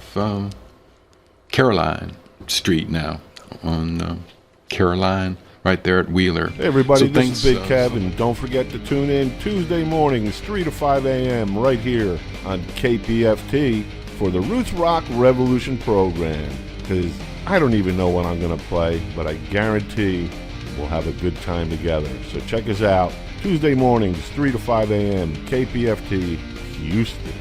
[SPEAKER 5] Caroline Street now, on Caroline, right there at Wheeler.
[SPEAKER 7] Hey everybody, this is Big Kev, and don't forget to tune in Tuesday mornings, 3 to 5 a.m. right here on KPFT for the Roots Rock Revolution program, because I don't even know what I'm going to play, but I guarantee we'll have a good time together. So check us out Tuesday mornings, 3 to 5 a.m., KPFT, Houston.